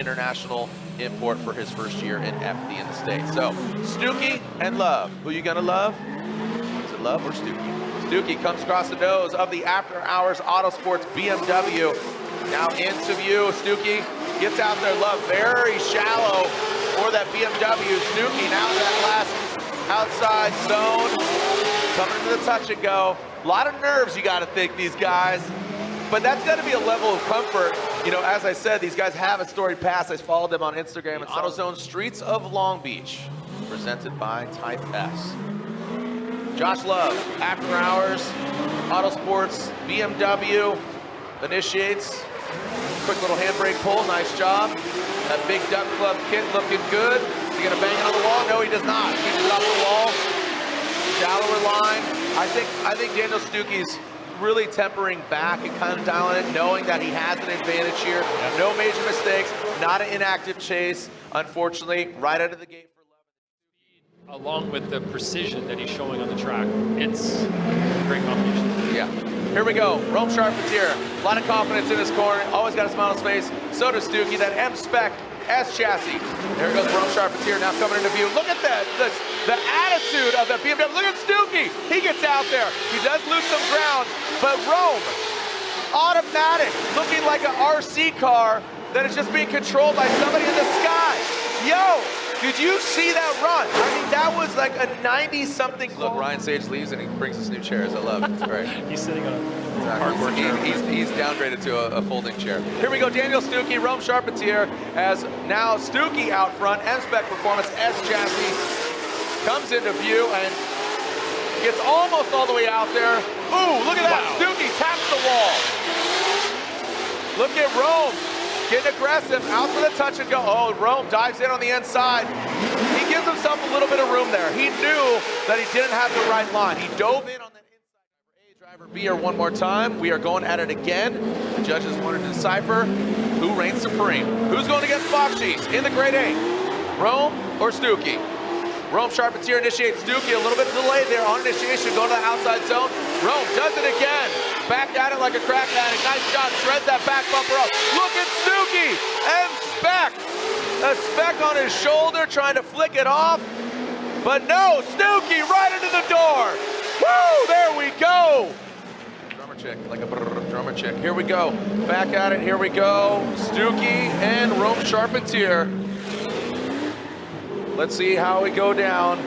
international import for his first year in FD in the States. So, STUKE and Love. Who you gonna love? Is it Love or STUKE? STUKE comes across the nose of the After Hours Autosports BMW. Now into view, STUKE gets out there. Love very shallow for that BMW. STUKE now to that last outside zone. Coming into the touch and go. A lot of nerves, you got to think, these guys. But that's got to be a level of comfort. You know, as I said, these guys have a storied past. I followed them on Instagram. It's AutoZone Streets of Long Beach, presented by Type S. Josh Love, After Hours, Autosports, BMW, initiates. Quick little handbrake pull, nice job. That big Duck Club kit looking good. Is he gonna bang it on the wall? No, he does not. Keeps it off the wall. Shallower line. I think Daniel STUKE's really tempering back and kind of dialing it, knowing that he has an advantage here. No major mistakes, not an inactive chase, unfortunately, right out of the gate for Love. Along with the precision that he's showing on the track, it's a great combination. Yeah. Here we go, Rome Charpentier. A lot of confidence in his corner, always got a smile on his face. So does STUKE, that M-Spec S chassis. There goes Rome Charpentier now coming into view. Look at that, the attitude of that BMW. Look at STUKE, he gets out there. He does lose some ground, but Rome, automatic, looking like an RC car that is just being controlled by somebody in the sky. Yo, did you see that run? I mean, that was like a 90-something. Look, Ryan Sage leaves and he brings us new chairs. I love it. It's great. He's sitting on a Exactly. He's downgraded to a folding chair. Here we go, Daniel STUKE, Rome Charpentier, as now STUKE out front, M-Spec Performance S chassis comes into view and gets almost all the way out there. Ooh, look at that, STUKE taps the wall. Look at Rome, getting aggressive, out for the touch and go. Oh, Rome dives in on the inside. He gives himself a little bit of room there. He knew that he didn't have the right line. He dove in on that inside. Driver B here one more time. We are going at it again. The judges wanted to decipher who reigns supreme. Who's going against Bakshi in the Grade 8? Rome or STUKE? Rome Charpentier initiates STUKE, a little bit delayed there on initiation, going to the outside zone. Rome does it again. Back at it like a crack addict. Nice job, shreds that back bumper up. Look at STUKE, M-Spec. A spec on his shoulder, trying to flick it off. But no, STUKE right into the door. Woo, there we go. Drummer check, like a drummer check. Here we go, back at it, here we go. STUKE and Rome Charpentier. Let's see how we go down.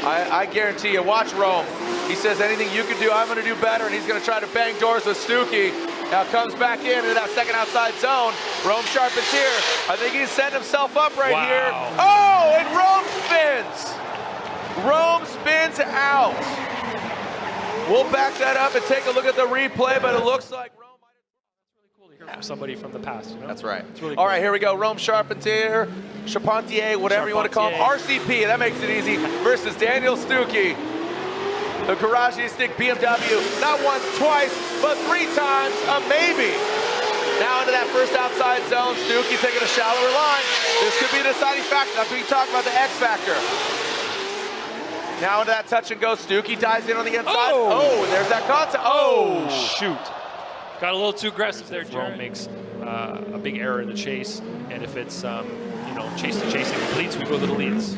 I guarantee you, watch Rome. He says anything you can do, I'm gonna do better, and he's gonna try to bang doors with STUKE. Now comes back into that second outside zone. Rome Charpentier, I think he's setting himself up right here. Oh, and Rome spins. Rome spins out. We'll back that up and take a look at the replay, but it looks like Rome might have... That's really cool to hear from somebody from the past, you know? That's right. It's really cool. cool. All right, here we go. Rome Charpentier, whatever you want to call him. RCP, that makes it easy, versus Daniel STUKE. The Garage Stick BMW, not once, twice, but 3 times, a maybe. Now into that first outside zone, STUKE taking a shallower line. This could be the deciding factor. That's what you talk about, the X factor. Now into that touch and go, STUKE dives in on the inside. Oh, and there's that contact. Oh, shoot. Got a little too aggressive there, Jared. Rome makes a big error in the chase, and if it's, chase to chase and completes, we go to the leads.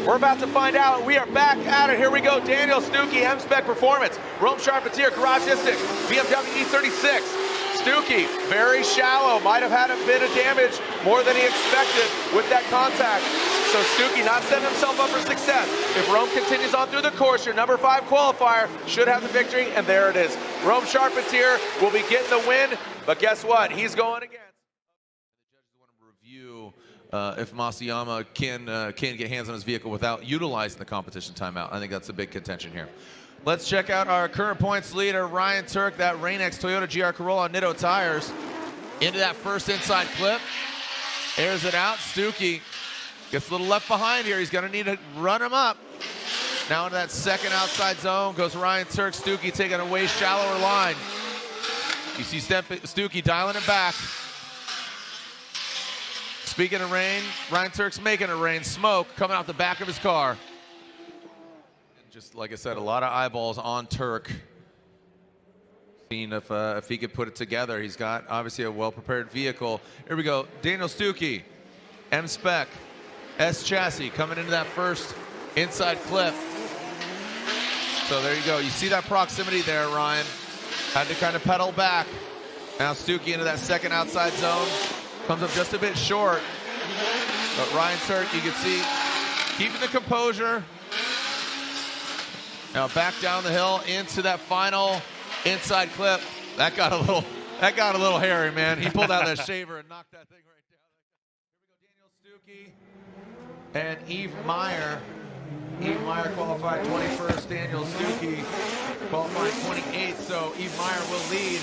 We're about to find out. We are back at it. Here we go. Daniel STUKE, M-Spec Performance. Rome Charpentier, Garage Stick, BMW E36. STUKE, very shallow. Might have had a bit of damage, more than he expected with that contact. So STUKE not setting himself up for success. If Rome continues on through the course, your number 5 qualifier should have the victory, and there it is. Rome Charpentier will be getting the win, but guess what? He's going again. The judges want to review if Masayama can get hands on his vehicle without utilizing the competition timeout. I think that's a big contention here. Let's check out our current points leader, Ryan Turk, that Rain-X Toyota GR Corolla Nitto tires. Into that first inside clip, airs it out. STUKE gets a little left behind here. He's gonna need to run him up. Now into that second outside zone goes Ryan Turk. STUKE taking a way shallower line. You see STUKE dialing it back. Speaking of rain, Ryan Turk's making it rain. Smoke coming out the back of his car. And just like I said, a lot of eyeballs on Turk. Seeing if he could put it together. He's got obviously a well-prepared vehicle. Here we go, Daniel STUKE. M-Spec, S-Chassis coming into that first inside clip. So there you go. You see that proximity there, Ryan. Had to kind of pedal back. Now STUKE into that second outside zone. Comes up just a bit short. But Ryan Turk, you can see, keeping the composure. Now back down the hill into that final inside clip. That got a little hairy, man. He pulled out that shaver and knocked that thing right down. Here we go, Daniel STUKE and Eve Meyer. Eve Meyer qualified 21st, Daniel STUKE qualified 28th, so Eve Meyer will lead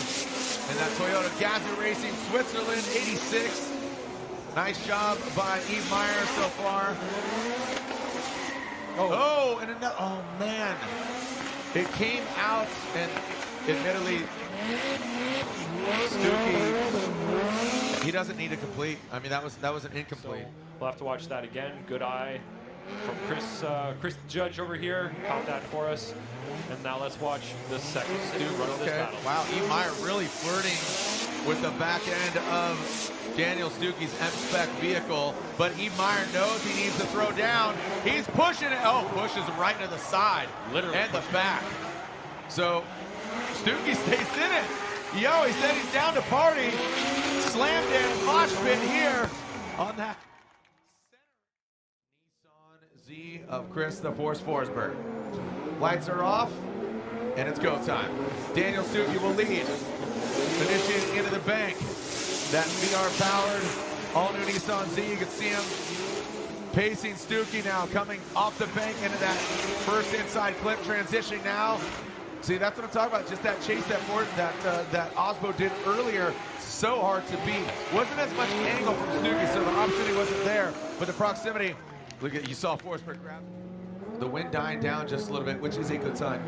in that Toyota Gazoo Racing Switzerland 86. Nice job by Eve Meyer so far. Oh, and another, oh man. It came out, and admittedly, STUKE, he doesn't need to complete. I mean, that was an incomplete. So we'll have to watch that again. Good eye from Chris the judge over here. Caught that for us. And now let's watch the second STUKE run of this battle. Wow, Eve Meyer really flirting with the back end of Daniel STUKE's M-Spec vehicle, but Eve Meyer knows he needs to throw down. He's pushing it. Oh, pushes right into the side. Literally and the back. So STUKE stays in it. Yo, he said he's down to party. Slammed in, mosh pit here on that Nissan Z of Chris the Force Forsberg. Lights are off, and it's go time. Daniel STUKE will lead. Initiating into the bank. That VR-powered all-new Nissan Z. You can see him pacing STUKE now, coming off the bank into that first inside clip, transitioning now. See, that's what I'm talking about. Just that chase that Osbo did earlier. So hard to beat. Wasn't as much angle from STUKE, so the opportunity wasn't there. But the proximity, look at, you saw Forsberg grab. The wind dying down just a little bit, which is a good sign.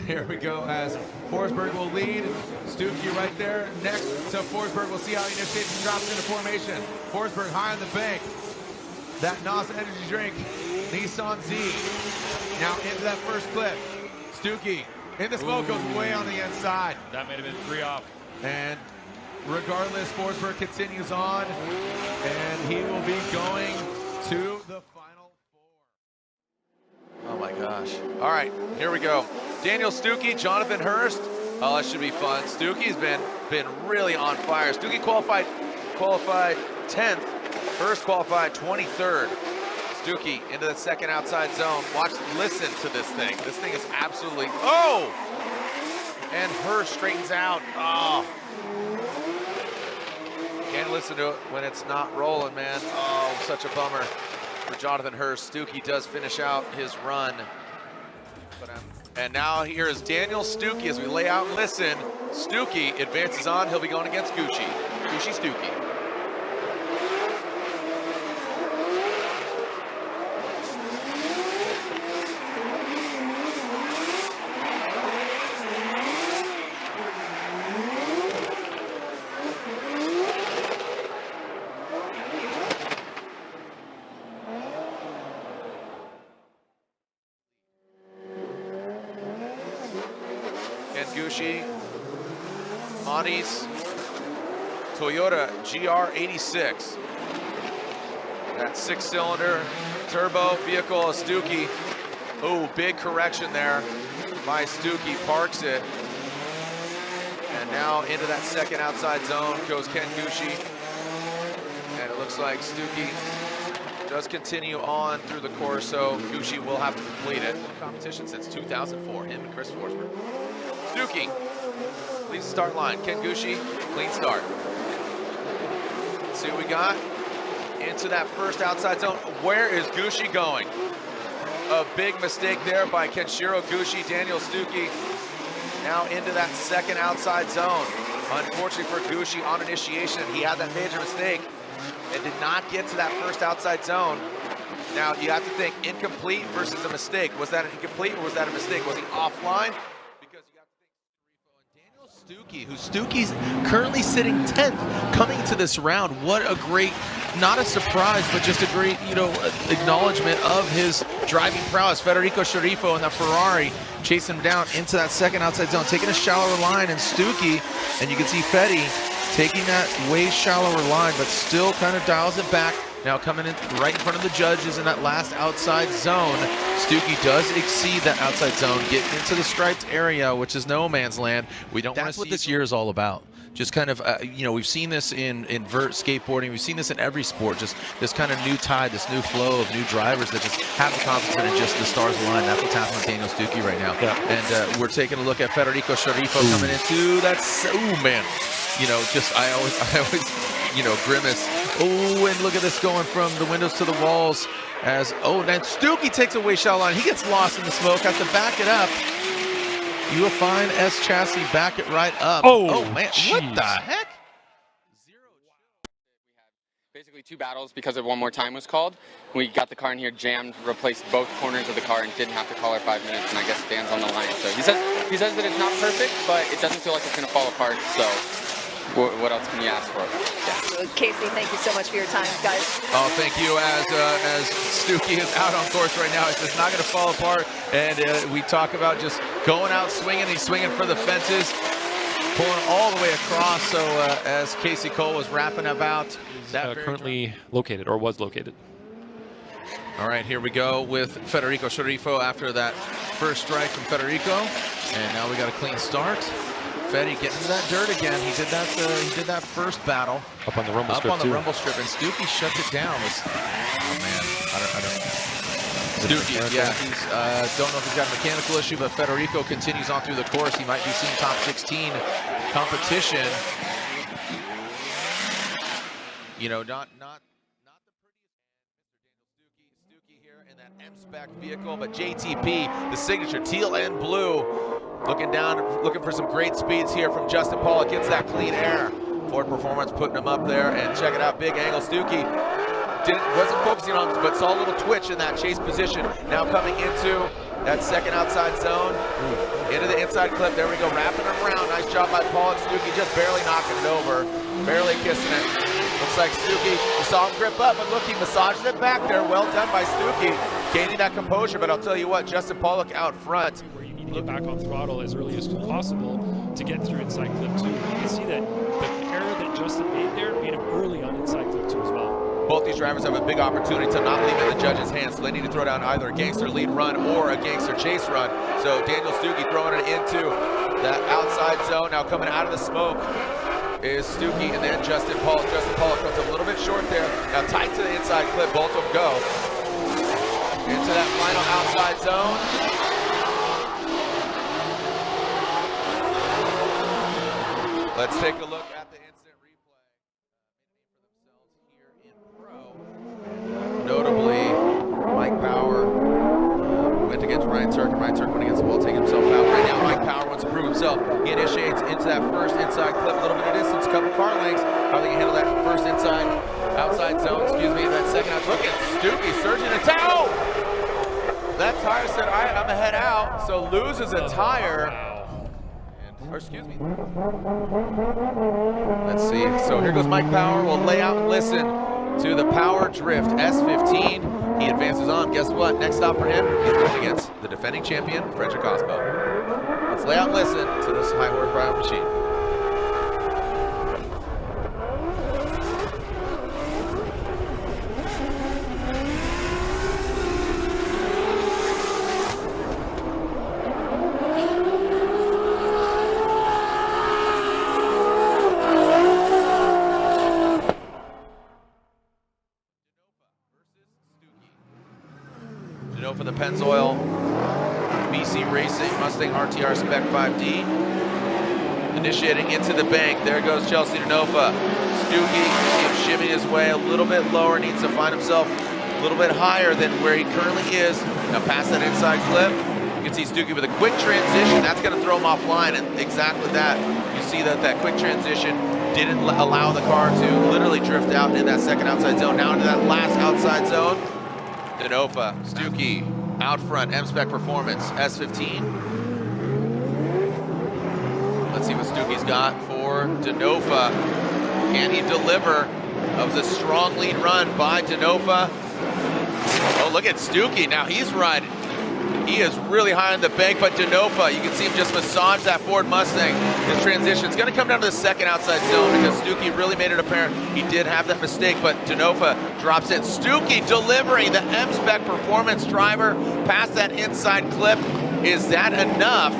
Here we go as Forsberg will lead. STUKE right there next to Forsberg. We'll see how he initiates and drops into formation. Forsberg high on the bank. That NOS energy drink, Nissan Z. Now into that first clip. STUKE in the smoke, goes way on the inside. That might have been 3 off. And regardless, Forsberg continues on, and he will be going to the final 4. Oh my gosh. All right, here we go. Daniel STUKE, Jonathan Hurst. Oh, that should be fun. STUKE's been really on fire. STUKE qualified 10th. Hurst qualified 23rd. STUKE into the second outside zone. Watch, listen to this thing. This thing is absolutely, oh! And Hurst straightens out. Oh. Can't listen to it when it's not rolling, man. Oh, such a bummer for Jonathan Hurst. STUKE does finish out his run. And now here is Daniel STUKE as we lay out and listen. STUKE advances on. He'll be going against Gucci. Gucci STUKE. Gucci, Monty's Toyota GR86. That 6-cylinder turbo vehicle of STUKE. Oh, big correction there by STUKE, parks it. And now into that second outside zone goes Ken Gucci. And it looks like STUKE does continue on through the course, so Gucci will have to complete it. Competition since 2004, him and Chris Forsberg. STUKE leads the start line. Ken Gucci, clean start. Let's see what we got. Into that first outside zone. Where is Gucci going? A big mistake there by Kenshiro Gucci. Daniel STUKE now into that second outside zone. Unfortunately for Gucci, on initiation, he had that major mistake and did not get to that first outside zone. Now you have to think incomplete versus a mistake. Was that an incomplete or was that a mistake? Was he offline? STUKE, who STUKE's currently sitting 10th coming to this round. What a great, not a surprise, but just a great, acknowledgement of his driving prowess. Federico Sciarrifo in that Ferrari chasing him down into that second outside zone, taking a shallower line, and STUKE, and you can see Fetty taking that way shallower line, but still kind of dials it back now coming in right in front of the judges in that last outside zone. STUKE does exceed that outside zone, get into the striped area, which is no man's land. We don't want to see. That's what this year is all about. Just kind of, you know, we've seen this in vert skateboarding. We've seen this in every sport. Just this kind of new tide, this new flow of new drivers that just have the confidence and just the stars align. That's what's happening with Daniel STUKE right now. Yeah. And we're taking a look at Federico Sharifo coming into that. Oh man, you know, just I always, you know, grimace. Oh, and look at this going from the windows to the walls. As then STUKE takes away shot line. He gets lost in the smoke. Has to back it up. You will find S Chassis back it right up. Oh man, geez. What the heck? Basically 2 battles because of one more time was called. We got the car in here jammed, replaced both corners of the car, and didn't have to call our 5 minutes, and I guess Dan's on the line. So he says that it's not perfect, but it doesn't feel like it's going to fall apart. So what else can you ask for? Yeah. Casey, thank you so much for your time, guys. Oh, thank you. As STUKE is out on course right now, it's just not going to fall apart. And we talk about just going out swinging. He's swinging for the fences, pulling all the way across. So as Casey Cole was wrapping about that, currently located or was located. All right, here we go with Federico Sharifo after that first strike from Federico, and now we got a clean start. Fetty getting into that dirt again. He did that first battle up on the rumble strip. Up on the rumble strip, and STUKE shut it down. Oh man, I don't. STUKE, yeah, he's don't know if he's got a mechanical issue, but Federico continues on through the course. He might be seeing top 16 competition. You know, not the prettiest. STUKE here in that M-Spec vehicle, but JTP, the signature teal and blue. Looking down, looking for some great speeds here from Justin Pollock. Gets that clean air. Ford Performance putting him up there, and check it out, big angle. STUKE wasn't focusing on, but saw a little twitch in that chase position. Now coming into that second outside zone, into the inside clip. There we go, wrapping him around. Nice job by Pollock. STUKE just barely knocking it over, barely kissing it. Looks like STUKE, you saw him grip up, but look, he massages it back there. Well done by STUKE, gaining that composure. But I'll tell you what, Justin Pollock out front. Get back on throttle as early as possible to get through inside clip 2. You can see that the error that Justin made there made him early on inside clip 2 as well. Both these drivers have a big opportunity to not leave it in the judges' hands, so they need to throw down either a gangster lead run or a gangster chase run. So Daniel STUKE throwing it into that outside zone. Now coming out of the smoke is STUKE, and then Justin Pollock. Justin Pollock comes a little bit short there. Now tight to the inside clip, both of them go into that final outside zone. Let's take a look at the instant replay. Made a name for themselves here in pro. Notably, Mike Power went against Ryan Turk, and Ryan Turk went against the wall, taking himself out. Right now, Mike Power wants to prove himself. He initiates into that first inside clip, a little bit of distance, couple car lengths. How they can handle that first outside zone, excuse me, that second out. Look at STUKE surging a towel. That tire said, all right, I'm gonna head out, so loses a tire. Or excuse me. Let's see. So here goes Mike Power. We'll lay out and listen to the Power Drift S15. He advances on. Guess what? Next stop for him, he's going against the defending champion, Frederick Osbo. Let's lay out and listen to this high horsepower machine. For the Pennzoil BC Racing Mustang RTR Spec 5D. Initiating into the bank. There goes Chelsea Denofa. STUKE shimming his way a little bit lower. Needs to find himself a little bit higher than where he currently is. Now past that inside clip. You can see STUKE with a quick transition. That's going to throw him offline. And exactly that. You see that quick transition didn't allow the car to literally drift out in that second outside zone. Now into that last outside zone. Denofa, STUKE, out front, M-Spec Performance, S15. Let's see what STUKE's got for Denofa. Can he deliver? That was a strong lead run by Denofa. Oh, look at STUKE. Now he's riding He is really high on the bank, but Denofa, you can see him just massage that Ford Mustang. His transition, it's gonna come down to the second outside zone because STUKE really made it apparent he did have that mistake, but Denofa drops it. STUKE delivering the M-Spec performance driver past that inside clip. Is that enough